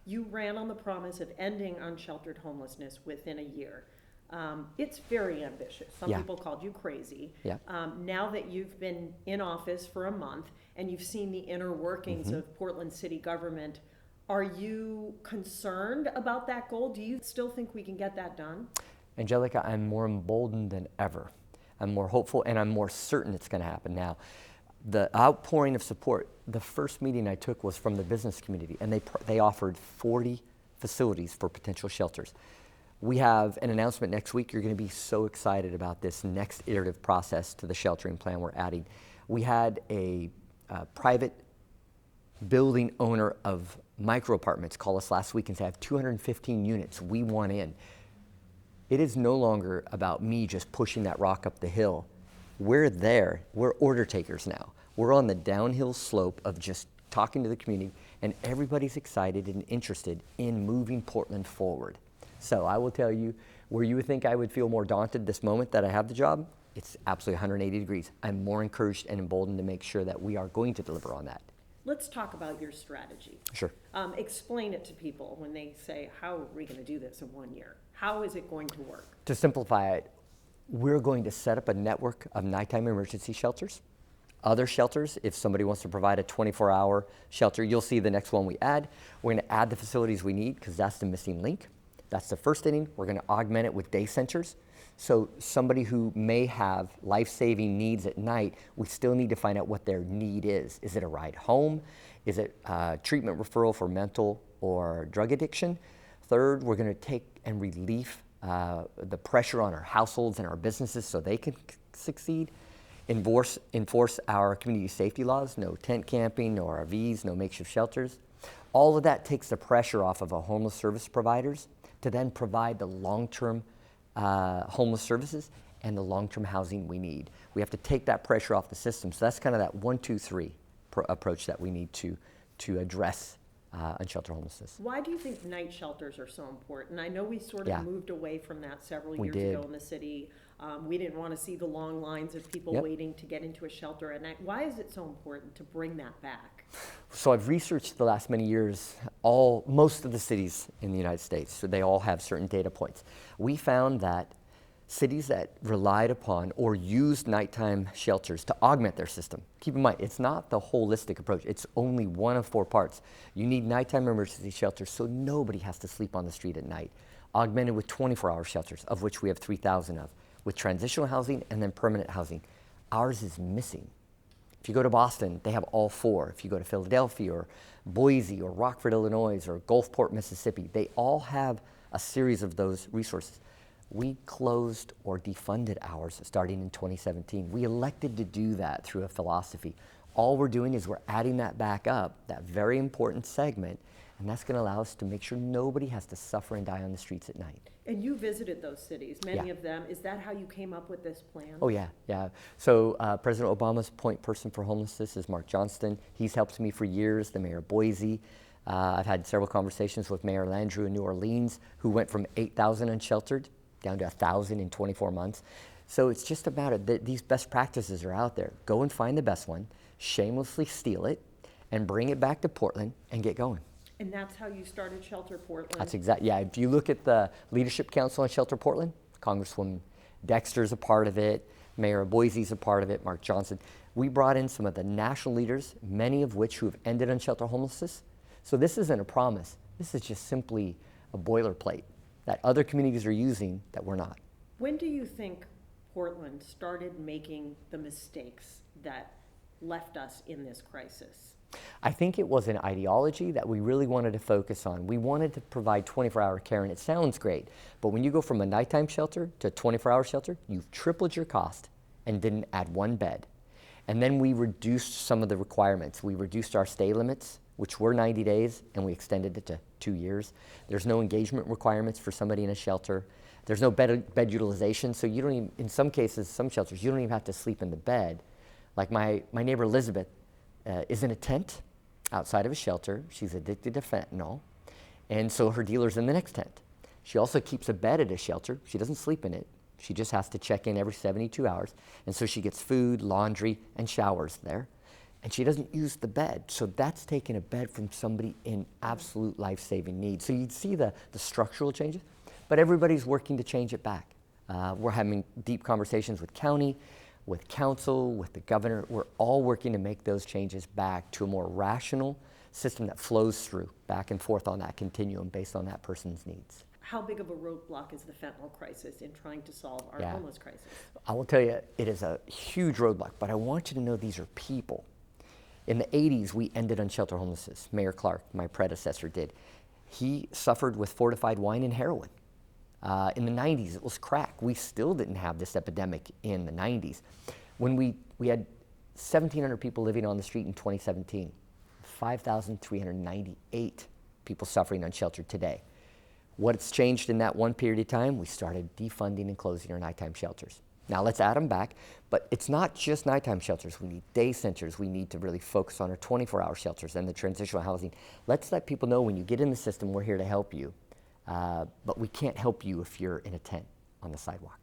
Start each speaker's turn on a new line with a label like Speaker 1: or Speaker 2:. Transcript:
Speaker 1: You ran on the promise of ending unsheltered homelessness within a year. It's very ambitious. Some
Speaker 2: Yeah.
Speaker 1: people called you crazy.
Speaker 2: Yeah.
Speaker 1: Now that you've been in office for a month and you've seen the inner workings of Portland city government, are you concerned about that goal? Do you still think we can get that done?
Speaker 2: Angelica, I'm more emboldened than ever. I'm more hopeful, and I'm more certain it's going to happen now. The outpouring of support, the first meeting I took was from the business community, and they offered 40 facilities for potential shelters. We have an announcement next week. You're going to be so excited about this next iterative process to the sheltering plan we're adding. We had a private building owner of micro apartments call us last week and say, I have 215 units, we want in. It is no longer about me just pushing that rock up the hill. We're there, we're order takers now. We're on the downhill slope of just talking to the community, and everybody's excited and interested in moving Portland forward. So I will tell you, where you would think I would feel more daunted this moment that I have the job, it's absolutely 180 degrees. I'm more encouraged and emboldened to make sure that we are going to deliver on that.
Speaker 1: Let's talk about your strategy.
Speaker 2: Sure.
Speaker 1: Explain it to people when they say, how are we going to do this in 1 year? How is it going to work?
Speaker 2: To simplify it, we're going to set up a network of nighttime emergency shelters. Other shelters, if somebody wants to provide a 24-hour shelter, you'll see the next one we add. We're going to add the facilities we need because that's the missing link. That's the first inning. We're going to augment it with day centers. So somebody who may have life-saving needs at night, we still need to find out what their need is. Is it a ride home? Is it treatment referral for mental or drug addiction? Third, we're going to take and relieve the pressure on our households and our businesses so they can succeed. Enforce our community safety laws, no tent camping, no RVs, no makeshift shelters. All of that takes the pressure off of our homeless service providers to then provide the long-term homeless services and the long-term housing we need. We have to take that pressure off the system. So that's kind of that 1, 2, 3 approach that we need to address unsheltered homelessness.
Speaker 1: Why do you think night shelters are so important? I know we sort of moved away from that several years ago in the city. We didn't want to see the long lines of people waiting to get into a shelter at night. Why is it so important to bring that back?
Speaker 2: So I've researched the last many years most of the cities in the United States, so they all have certain data points. We found that cities that relied upon or used nighttime shelters to augment their system. Keep in mind, it's not the holistic approach. It's only one of 4 parts. You need nighttime emergency shelters so nobody has to sleep on the street at night. Augmented with 24-hour shelters, of which we have 3,000 of, with transitional housing and then permanent housing. Ours is missing. If you go to Boston, they have all 4. If you go to Philadelphia or Boise or Rockford, Illinois, or Gulfport, Mississippi, they all have a series of those resources. We closed or defunded ours starting in 2017. We elected to do that through a philosophy. All we're doing is we're adding that back up, that very important segment, and that's going to allow us to make sure nobody has to suffer and die on the streets at night.
Speaker 1: And you visited those cities, many of them. Is that how you came up with this plan?
Speaker 2: Oh, yeah. So President Obama's point person for homelessness is Mark Johnston. He's helped me for years, the mayor of Boise. I've had several conversations with Mayor Landrieu in New Orleans, who went from 8,000 unsheltered down to 1,000 in 24 months. So it's just about it. These best practices are out there. Go and find the best one, shamelessly steal it, and bring it back to Portland and get going.
Speaker 1: And that's how you started Shelter Portland?
Speaker 2: That's exactly, if you look at the Leadership Council on Shelter Portland, Congresswoman Dexter's a part of it, Mayor of Boise's a part of it, Mark Johnson. We brought in some of the national leaders, many of which who have ended unsheltered homelessness. So this isn't a promise. This is just simply a boilerplate that other communities are using that we're not.
Speaker 1: When do you think Portland started making the mistakes that left us in this crisis?
Speaker 2: I think it was an ideology that we really wanted to focus on. We wanted to provide 24-hour care, and it sounds great, but when you go from a nighttime shelter to a 24-hour shelter, you've tripled your cost and didn't add 1 bed. And then we reduced some of the requirements. We reduced our stay limits, which were 90 days, and we extended it to 2 years. There's no engagement requirements for somebody in a shelter. There's no bed utilization, so you don't even, in some cases, some shelters, you don't even have to sleep in the bed. Like my neighbor Elizabeth is in a tent outside of a shelter. She's addicted to fentanyl, and so her dealer's in the next tent. She also keeps a bed at a shelter. She doesn't sleep in it. She just has to check in every 72 hours, and so she gets food, laundry, and showers there. and she doesn't use the bed. So that's taking a bed from somebody in absolute life-saving need. So you'd see the structural changes, but everybody's working to change it back. We're having deep conversations with county, with council, with the governor. We're all working to make those changes back to a more rational system that flows through back and forth on that continuum based on that person's needs.
Speaker 1: How big of a roadblock is the fentanyl crisis in trying to solve our homeless crisis?
Speaker 2: I will tell you, it is a huge roadblock, but I want you to know these are people. In the 80s, we ended unsheltered homelessness. Mayor Clark, my predecessor, did. He suffered with fortified wine and heroin. In the 90s, it was crack. We still didn't have this epidemic in the 90s. When we had 1,700 people living on the street in 2017, 5,398 people suffering unsheltered today. What's changed in that one period of time? We started defunding and closing our nighttime shelters. Now let's add them back, but it's not just nighttime shelters. We need day centers. We need to really focus on our 24-hour shelters and the transitional housing. Let's let people know when you get in the system, we're here to help you. But we can't help you if you're in a tent on the sidewalk.